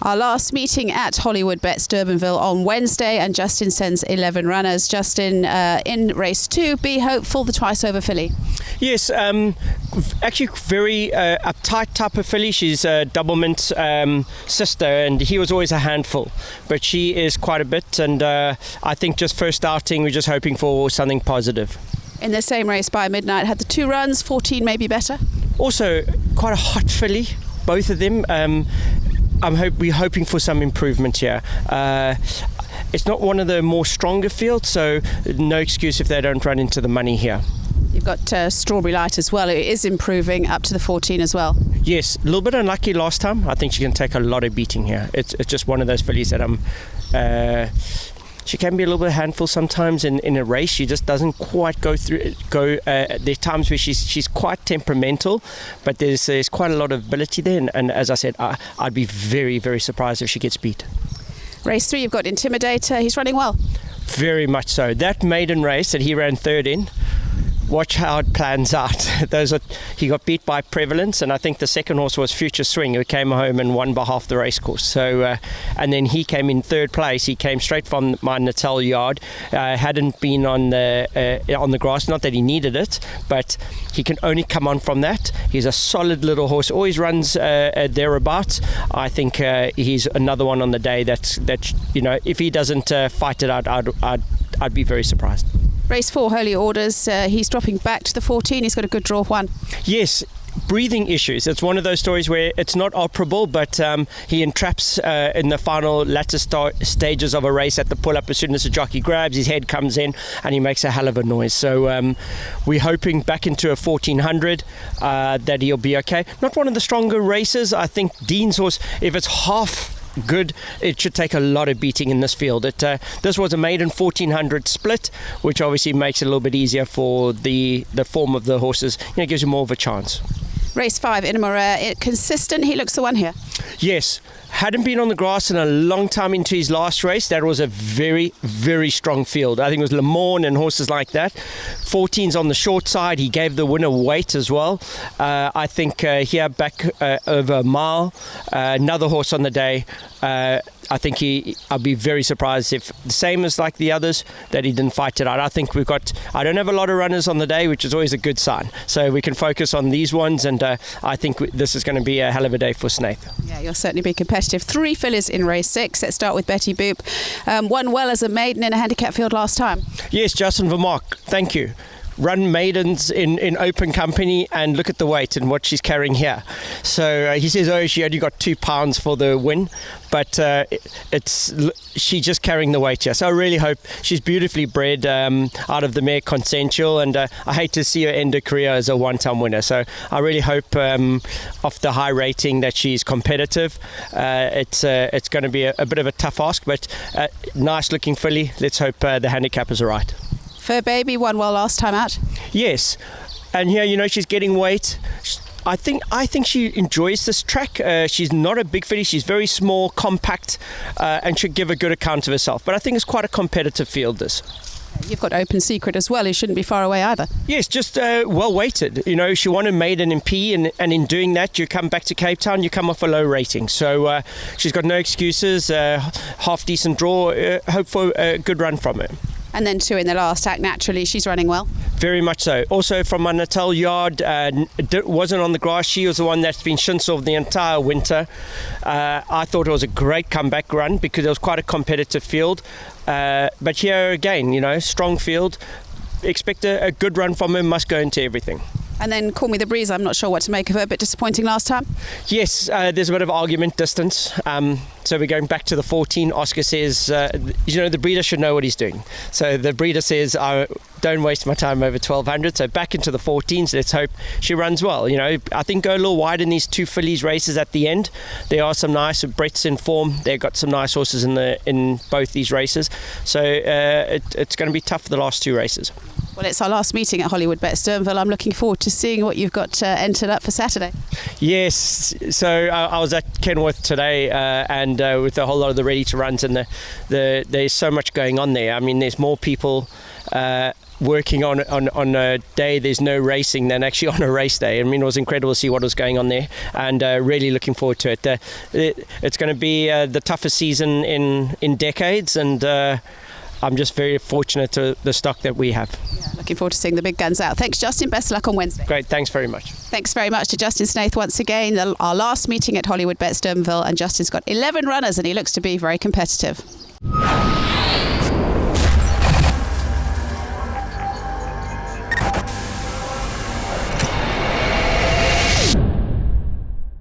Our last meeting at Hollywood Bets Durbanville on Wednesday, and Justin sends 11 runners. Justin, in race 2, be hopeful, the twice over filly. Yes, actually very uptight type of filly. She's Doublemint's sister, and he was always a handful, but she is quite a bit, and I think just first starting, we're just hoping for something positive. In the same race by midnight, had the 2 runs, 14 maybe better. Also quite a hot filly, both of them. We're hoping for some improvement here. It's not one of the more stronger fields, so no excuse if they don't run into the money here. You've got Strawberry Light as well. It is improving up to the 14 as well. Yes, a little bit unlucky last time. I think she can take a lot of beating here. It's just one of those fillies that she can be a little bit handful sometimes in a race. She just doesn't quite go through. There are times where she's quite temperamental, but there's quite a lot of ability there. And as I said, I'd be very, very surprised if she gets beat. Race 3, you've got Intimidator. He's running well. Very much so. That maiden race that he ran third in, watch how it plans out. He got beat by Prevalence, and I think the second horse was Future Swing, who came home and won by half the race course. So, and then he came in third place. He came straight from my Natal yard. Hadn't been on the grass. Not that he needed it, but he can only come on from that. He's a solid little horse. Always runs thereabouts. I think he's another one on the day that if he doesn't fight it out, I'd be very surprised. Race 4, Holy Orders. He's dropping back to the 14. He's got a good draw of 1. Yes. Breathing issues. It's one of those stories where it's not operable, but he entraps in the final latter stages of a race at the pull-up. As soon as the jockey grabs, his head comes in and he makes a hell of a noise. So we're hoping back into a 1400 that he'll be okay. Not one of the stronger races. I think Dean's horse, if it's half good, it should take a lot of beating in this field. This was a maiden 1400 split, which obviously makes it a little bit easier for the form of the horses. It gives you more of a chance. Race 5, Inamara, consistent. He looks the one here. Yes, hadn't been on the grass in a long time into his last race. That was a very, very strong field. I think it was Le Mans and horses like that. 14's on the short side. He gave the winner weight as well. I think here back over a mile, another horse on the day. I think I'd be very surprised if, the same as like the others, that he didn't fight it out. I don't have a lot of runners on the day, which is always a good sign. So we can focus on these ones, and I think this is going to be a hell of a day for SNAITH. Yeah, you'll certainly be competitive. 3 fillies in race 6. Let's start with Betty Boop. Won well as a maiden in a handicap field last time. Yes, Justin Vermaak, thank you. Run maidens in open company, and look at the weight and what she's carrying here. So he says, she only got 2 pounds for the win, but she's just carrying the weight here. So I really hope she's beautifully bred out of the mare Consensual, and I hate to see her end her career as a one-time winner. So I really hope off the high rating that she's competitive. It's going to be a bit of a tough ask, but nice looking filly. Let's hope the handicap is all right. Fur Baby won well last time out. Yes, and here she's getting weight. I think she enjoys this track. She's not a big filly. She's very small, compact, and should give a good account of herself. But I think it's quite a competitive field, this. You've got Open Secret as well, who shouldn't be far away either. Yes, just well weighted. She won a maiden in P, and in doing that, you come back to Cape Town, you come off a low rating. So she's got no excuses. Half decent draw. Hope for a good run from her. And then 2 in the last act, naturally, she's running well. Very much so. Also from my Natal yard, wasn't on the grass. She was the one that's been shinsled the entire winter. I thought it was a great comeback run because it was quite a competitive field. But here again, strong field. Expect a good run from her, must go into everything. And then Call Me the Breeze, I'm not sure what to make of her, a bit disappointing last time. Yes, there's a bit of argument distance. So we're going back to the 14. Oscar says, the breeder should know what he's doing. So the breeder says, don't waste my time over 1200. So back into the 14s. Let's hope she runs well. I think go a little wide in these 2 fillies races at the end. There are some nice, Brett's in form. They've got some nice horses in both these races. So it's going to be tough for the last 2 races. Well, it's our last meeting at Hollywood Bets Durbanville. I'm looking forward to seeing what you've got entered up for Saturday. Yes, so I was at Kenworth today and with a whole lot of the ready-to-runs, and there's so much going on there. I mean, there's more people working on a day there's no racing than actually on a race day. I mean, it was incredible to see what was going on there, and really looking forward to it. It's going to be the toughest season in decades, and I'm just very fortunate to the stock that we have. Yeah, looking forward to seeing the big guns out. Thanks, Justin. Best of luck on Wednesday. Great, thanks very much. Thanks very much to Justin Snaith once again. Our last meeting at Hollywood Bets Durbanville, and Justin's got 11 runners and he looks to be very competitive.